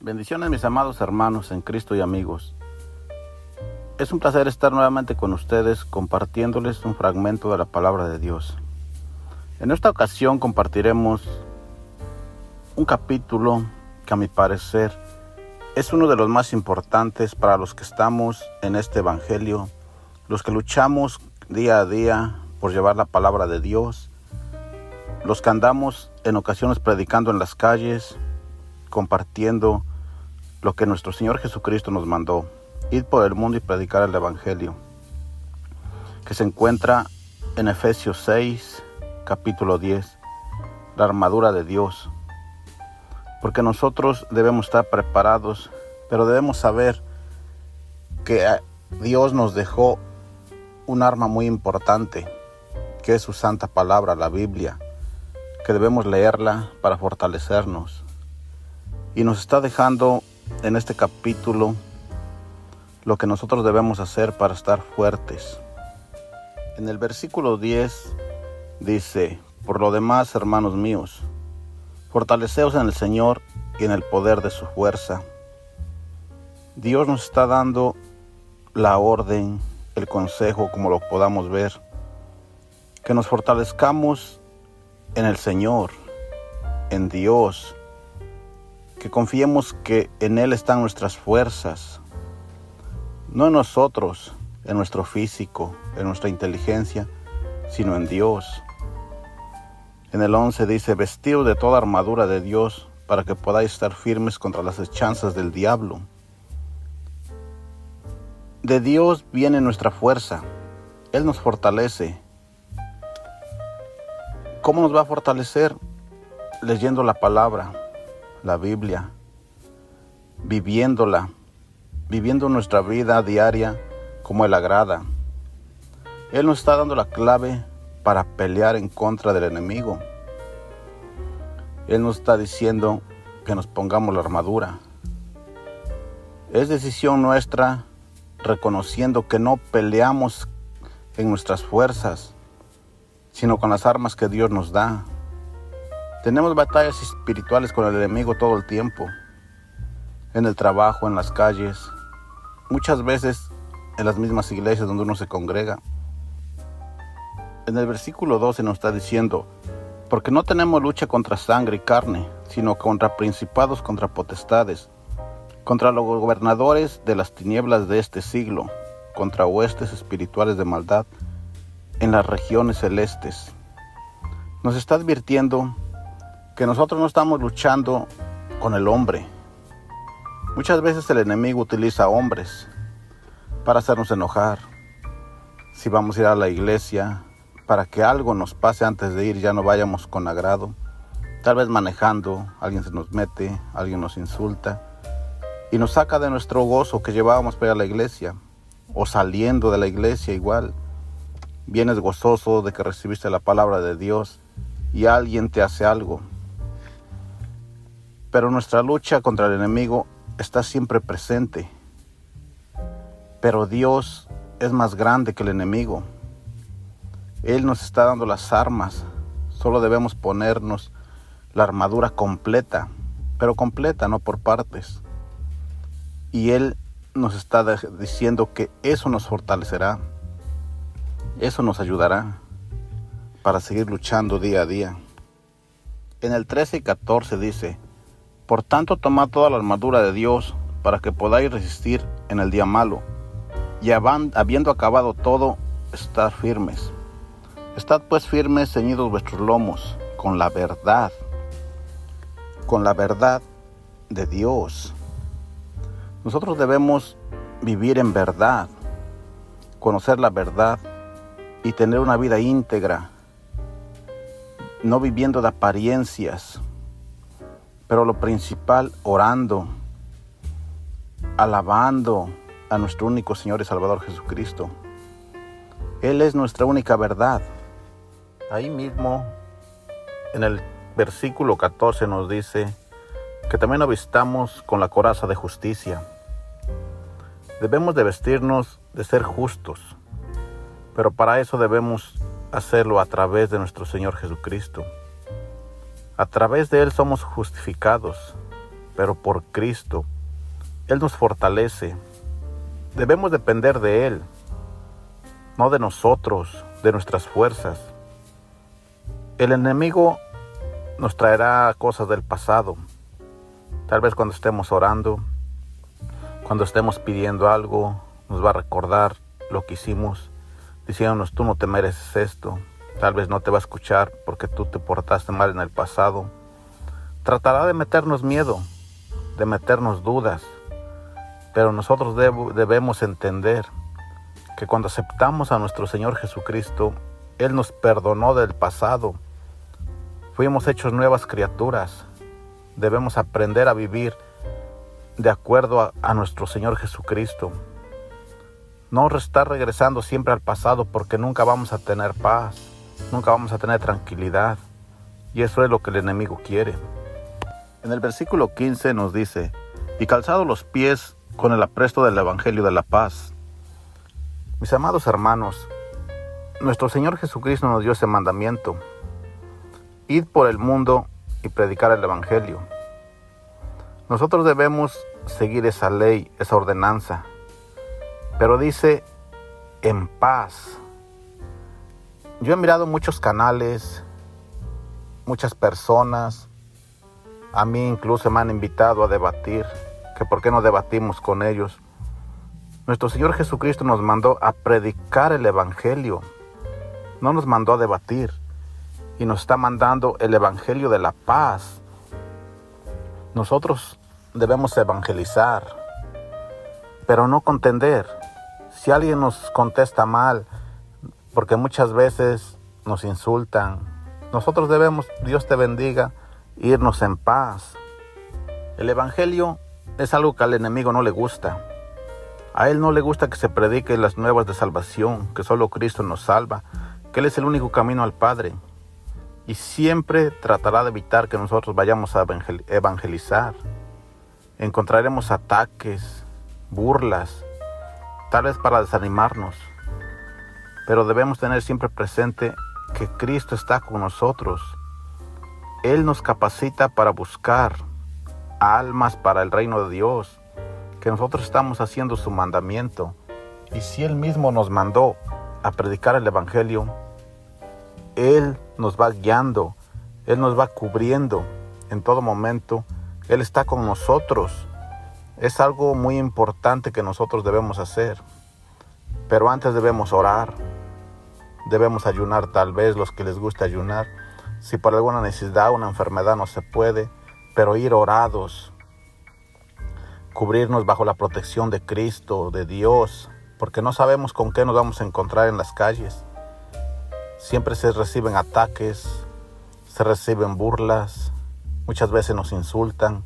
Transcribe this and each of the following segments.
Bendiciones, mis amados hermanos en Cristo y amigos. Es un placer estar nuevamente con ustedes compartiéndoles un fragmento de la palabra de Dios. En esta ocasión compartiremos un capítulo que a mi parecer es uno de los más importantes para los que estamos en este evangelio, los que luchamos día a día por llevar la palabra de Dios, los que andamos en ocasiones predicando en las calles, compartiendo lo que nuestro Señor Jesucristo nos mandó: ir por el mundo y predicar el evangelio, que se encuentra en Efesios 6, capítulo 10, la armadura de Dios. Porque nosotros debemos estar preparados, pero debemos saber que Dios nos dejó un arma muy importante, que es su santa palabra, la Biblia, que debemos leerla para fortalecernos. Y nos está dejando en este capítulo lo que nosotros debemos hacer para estar fuertes. En el versículo 10 dice: por lo demás, hermanos míos, fortaleceos en el Señor y en el poder de su fuerza. Dios nos está dando la orden, el consejo, como lo podamos ver, que nos fortalezcamos en el Señor, en Dios, que confiemos que en Él están nuestras fuerzas, no en nosotros, en nuestro físico, en nuestra inteligencia, sino en Dios. En el 11 dice: vestidos de toda armadura de Dios, para que podáis estar firmes contra las hechanzas del diablo. De Dios viene nuestra fuerza. Él nos fortalece. ¿Cómo nos va a fortalecer? Leyendo la palabra, la Biblia, viviéndola, viviendo nuestra vida diaria como Él agrada. Él nos está dando la clave para pelear en contra del enemigo. Él nos está diciendo que nos pongamos la armadura. Es decisión nuestra, reconociendo que no peleamos en nuestras fuerzas, sino con las armas que Dios nos da. Tenemos batallas espirituales con el enemigo todo el tiempo, en el trabajo, en las calles, muchas veces en las mismas iglesias donde uno se congrega. En el versículo 12 nos está diciendo: porque no tenemos lucha contra sangre y carne, sino contra principados, contra potestades, contra los gobernadores de las tinieblas de este siglo, contra huestes espirituales de maldad en las regiones celestes. Nos está advirtiendo que nosotros no estamos luchando con el hombre. Muchas veces el enemigo utiliza hombres para hacernos enojar. Si vamos a ir a la iglesia, para que algo nos pase antes de ir, ya no vayamos con agrado. Tal vez manejando, alguien se nos mete, alguien nos insulta y nos saca de nuestro gozo que llevábamos para ir a la iglesia. O saliendo de la iglesia igual, vienes gozoso de que recibiste la palabra de Dios y alguien te hace algo. Pero nuestra lucha contra el enemigo está siempre presente. Pero Dios es más grande que el enemigo. Él nos está dando las armas. Solo debemos ponernos la armadura completa, pero completa, no por partes. Y Él nos está diciendo que eso nos fortalecerá. Eso nos ayudará para seguir luchando día a día. En el 13 y 14 dice: por tanto, tomad toda la armadura de Dios, para que podáis resistir en el día malo, y habiendo acabado todo, estad firmes. Estad pues firmes, ceñidos vuestros lomos, con la verdad de Dios. Nosotros debemos vivir en verdad, conocer la verdad y tener una vida íntegra, no viviendo de apariencias, pero lo principal, orando, alabando a nuestro único Señor y Salvador Jesucristo. Él es nuestra única verdad. Ahí mismo, en el versículo 14 nos dice que también nos vistamos con la coraza de justicia. Debemos de vestirnos de ser justos, pero para eso debemos hacerlo a través de nuestro Señor Jesucristo. A través de Él somos justificados. pero por Cristo. Él nos fortalece. Debemos depender de Él, no de nosotros, de nuestras fuerzas. El enemigo nos traerá cosas del pasado. Tal vez cuando estemos orando, cuando estemos pidiendo algo, nos va a recordar lo que hicimos, diciéndonos: tú no te mereces esto. Tal vez no te va a escuchar porque tú te portaste mal en el pasado. Tratará de meternos miedo, de meternos dudas. Pero nosotros debemos entender que cuando aceptamos a nuestro Señor Jesucristo, Él nos perdonó del pasado. Fuimos hechos nuevas criaturas. Debemos aprender a vivir de acuerdo a nuestro Señor Jesucristo. No estar regresando siempre al pasado, porque nunca vamos a tener paz, nunca vamos a tener tranquilidad. Y eso es lo que el enemigo quiere. En el versículo 15 nos dice: y calzados los pies con el apresto del Evangelio de la paz. Mis amados hermanos, nuestro Señor Jesucristo nos dio ese mandamiento: id por el mundo y predicar el Evangelio. Nosotros debemos seguir esa ley, esa ordenanza, pero dice en paz. Yo he mirado muchos canales, muchas personas, a mí incluso me han invitado a debatir, que por qué no debatimos con ellos. Nuestro Señor Jesucristo nos mandó a predicar el Evangelio, no nos mandó a debatir, y nos está mandando el Evangelio de la paz. Nosotros debemos evangelizar, pero no contender. Si alguien nos contesta mal, porque muchas veces nos insultan, nosotros debemos, Dios te bendiga, irnos en paz. El Evangelio es algo que al enemigo no le gusta. A él no le gusta que se predique las nuevas de salvación, que solo Cristo nos salva, que Él es el único camino al Padre. Y siempre tratará de evitar que nosotros vayamos a evangelizar. Encontraremos ataques, burlas, tal vez para desanimarnos. Pero debemos tener siempre presente que Cristo está con nosotros. Él nos capacita para buscar almas para el reino de Dios, que nosotros estamos haciendo su mandamiento. Y si Él mismo nos mandó a predicar el Evangelio, Él nos va guiando, Él nos va cubriendo en todo momento. Él está con nosotros. Es algo muy importante que nosotros debemos hacer. Pero antes debemos orar, debemos ayunar, tal vez los que les gusta ayunar. Si por alguna necesidad, una enfermedad no se puede, pero ir orados, cubrirnos bajo la protección de Cristo, de Dios, porque no sabemos con qué nos vamos a encontrar en las calles. Siempre se reciben ataques, se reciben burlas, muchas veces nos insultan,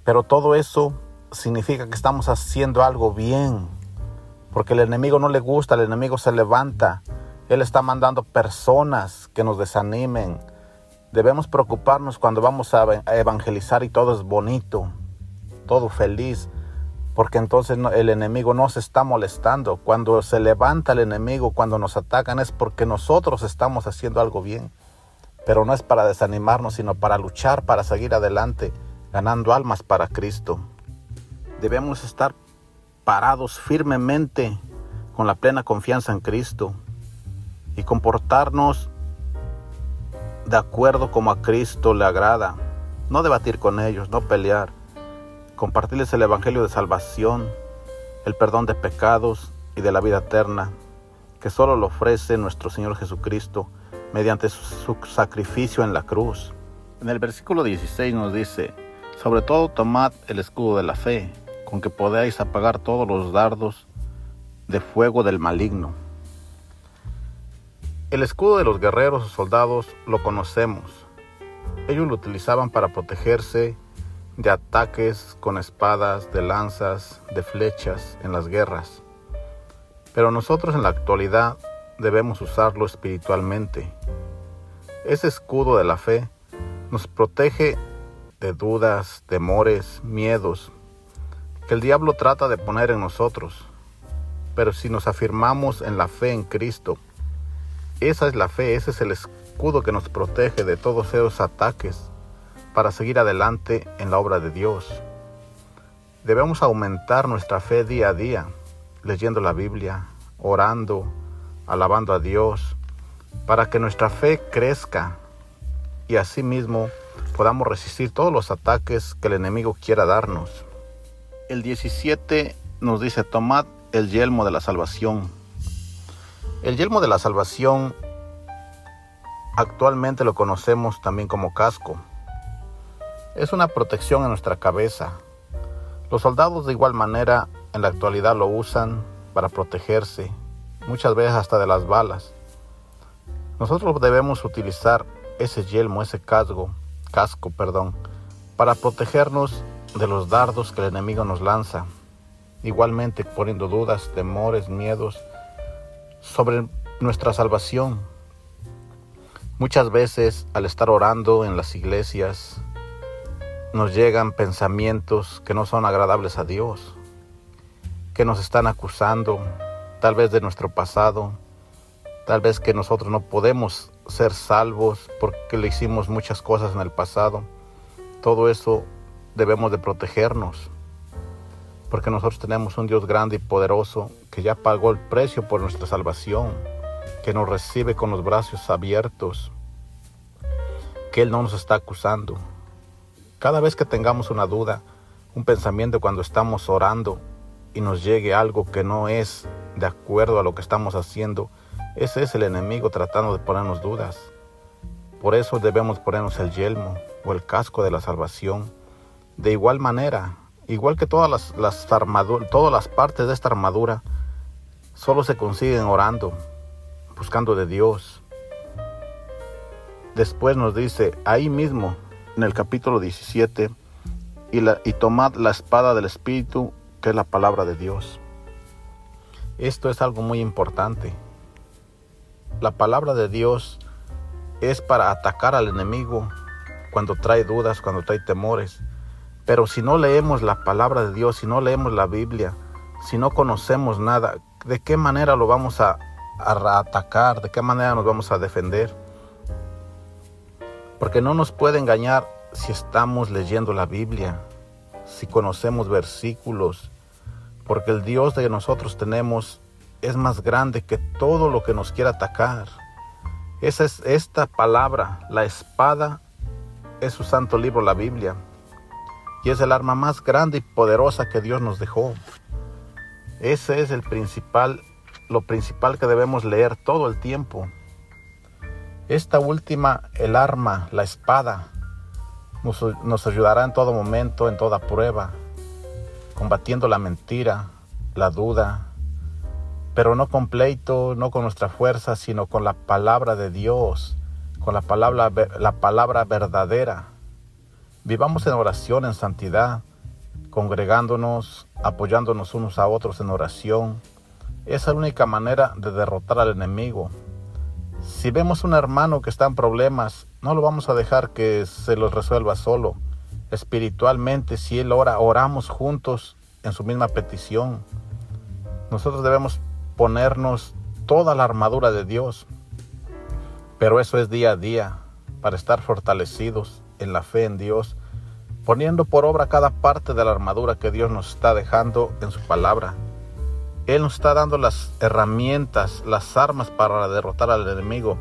pero todo eso significa que estamos haciendo algo bien, porque el enemigo no le gusta, el enemigo se levanta. Él está mandando personas que nos desanimen. Debemos preocuparnos cuando vamos a evangelizar y todo es bonito, todo feliz, porque entonces el enemigo no se está molestando. Cuando se levanta el enemigo, cuando nos atacan, es porque nosotros estamos haciendo algo bien. Pero no es para desanimarnos, sino para luchar, para seguir adelante, ganando almas para Cristo. Debemos estar parados firmemente con la plena confianza en Cristo y comportarnos de acuerdo como a Cristo le agrada. No debatir con ellos, no pelear. Compartirles el Evangelio de salvación, el perdón de pecados y de la vida eterna, que solo lo ofrece nuestro Señor Jesucristo mediante su sacrificio en la cruz. En el versículo 16 nos dice: sobre todo tomad el escudo de la fe, con que podáis apagar todos los dardos de fuego del maligno. El escudo de los guerreros o soldados lo conocemos. Ellos lo utilizaban para protegerse de ataques con espadas, de lanzas, de flechas en las guerras. Pero nosotros en la actualidad debemos usarlo espiritualmente. Ese escudo de la fe nos protege de dudas, temores, miedos que el diablo trata de poner en nosotros. Pero si nos afirmamos en la fe en Cristo, esa es la fe, ese es el escudo que nos protege de todos esos ataques, para seguir adelante en la obra de Dios. Debemos aumentar nuestra fe día a día, leyendo la Biblia, orando, alabando a Dios, para que nuestra fe crezca y asimismo podamos resistir todos los ataques que el enemigo quiera darnos. El 17 nos dice: tomad el yelmo de la salvación. El yelmo de la salvación actualmente lo conocemos también como casco. Es una protección en nuestra cabeza. Los soldados de igual manera en la actualidad lo usan para protegerse, muchas veces hasta de las balas. Nosotros debemos utilizar ese yelmo, ese casco, para protegernos de los dardos que el enemigo nos lanza. Igualmente poniendo dudas, temores, miedos sobre nuestra salvación. Muchas veces al estar orando en las iglesias nos llegan pensamientos que no son agradables a Dios, que nos están acusando, tal vez de nuestro pasado, tal vez que nosotros no podemos ser salvos porque le hicimos muchas cosas en el pasado. Todo eso debemos de protegernos, porque nosotros tenemos un Dios grande y poderoso que ya pagó el precio por nuestra salvación, que nos recibe con los brazos abiertos, que Él no nos está acusando. Cada vez que tengamos una duda, un pensamiento cuando estamos orando y nos llegue algo que no es de acuerdo a lo que estamos haciendo, ese es el enemigo tratando de ponernos dudas. Por eso debemos ponernos el yelmo o el casco de la salvación. De igual manera, igual que todas las partes de esta armadura, solo se consiguen orando, buscando de Dios. Después nos dice ahí mismo en el capítulo 17, y tomad la espada del Espíritu, que es la palabra de Dios. Esto es algo muy importante. La palabra de Dios es para atacar al enemigo cuando trae dudas, cuando trae temores. Pero si no leemos la palabra de Dios, si no leemos la Biblia, si no conocemos nada, ¿de qué manera lo vamos a atacar? ¿De qué manera nos vamos a defender? Porque no nos puede engañar si estamos leyendo la Biblia, si conocemos versículos, porque el Dios que nosotros tenemos es más grande que todo lo que nos quiera atacar. Esa es esta palabra, la espada, es su santo libro, la Biblia, y es el arma más grande y poderosa que Dios nos dejó. Ese es lo principal que debemos leer todo el tiempo. Esta última, el arma, la espada, nos ayudará en todo momento, en toda prueba, combatiendo la mentira, la duda, pero no con pleito, no con nuestra fuerza, sino con la palabra de Dios, con la palabra verdadera. Vivamos en oración, en santidad, congregándonos, apoyándonos unos a otros en oración. Esa es la única manera de derrotar al enemigo. Si vemos un hermano que está en problemas, no lo vamos a dejar que se los resuelva solo. Espiritualmente, si él ora, oramos juntos en su misma petición. Nosotros debemos ponernos toda la armadura de Dios, pero eso es día a día, para estar fortalecidos en la fe en Dios, poniendo por obra cada parte de la armadura que Dios nos está dejando en su palabra. Él nos está dando las herramientas, las armas para derrotar al enemigo.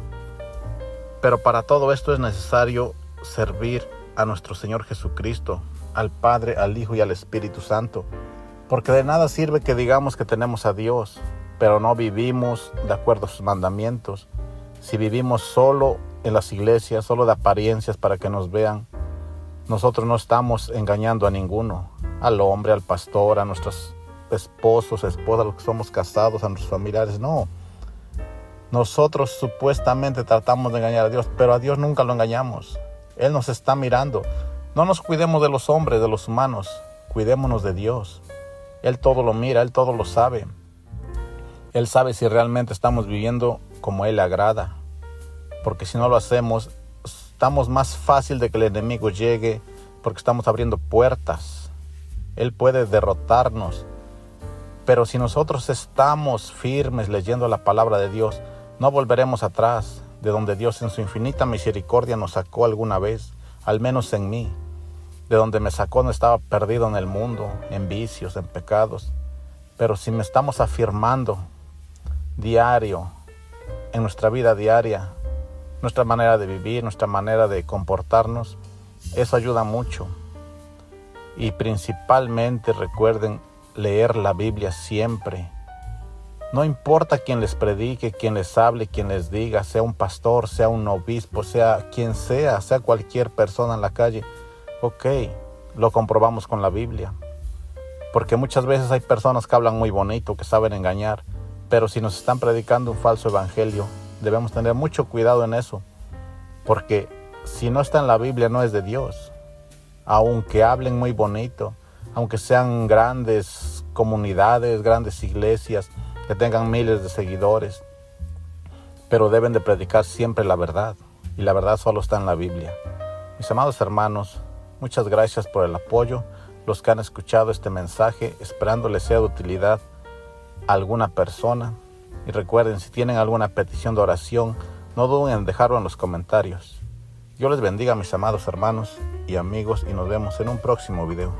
Pero para todo esto es necesario servir a nuestro Señor Jesucristo, al Padre, al Hijo y al Espíritu Santo. Porque de nada sirve que digamos que tenemos a Dios, pero no vivimos de acuerdo a sus mandamientos. Si vivimos solo en las iglesias, solo de apariencias para que nos vean, nosotros no estamos engañando a ninguno, al hombre, al pastor, a nuestros esposos, esposas, los que somos casados, a nuestros familiares, no. Nosotros supuestamente tratamos de engañar a Dios, pero a Dios nunca lo engañamos. Él nos está mirando. No nos cuidemos de los hombres, de los humanos, cuidémonos de Dios. Él todo lo mira, Él todo lo sabe. Él sabe si realmente estamos viviendo como Él le agrada, porque si no lo hacemos, estamos más fácil de que el enemigo llegue, porque estamos abriendo puertas. Él puede derrotarnos. Pero si nosotros estamos firmes leyendo la palabra de Dios, no volveremos atrás, de donde Dios en su infinita misericordia nos sacó alguna vez, al menos en mí. De donde me sacó no estaba perdido en el mundo, en vicios, en pecados. Pero si me estamos afirmando diario, en nuestra vida diaria, nuestra manera de vivir, nuestra manera de comportarnos, eso ayuda mucho. Y principalmente recuerden leer la Biblia siempre. No importa quién les predique, quién les hable, quién les diga, sea un pastor, sea un obispo, sea quien sea cualquier persona en la calle. Ok, lo comprobamos con la Biblia. Porque muchas veces hay personas que hablan muy bonito, que saben engañar, pero si nos están predicando un falso evangelio, debemos tener mucho cuidado en eso. Porque si no está en la Biblia, no es de Dios. Aunque hablen muy bonito, aunque sean grandes comunidades, grandes iglesias, que tengan miles de seguidores, pero deben de predicar siempre la verdad, y la verdad solo está en la Biblia. Mis amados hermanos, muchas gracias por el apoyo, los que han escuchado este mensaje, esperando les sea de utilidad a alguna persona. Y recuerden, si tienen alguna petición de oración, no duden en dejarlo en los comentarios. Dios les bendiga, mis amados hermanos y amigos, y nos vemos en un próximo video.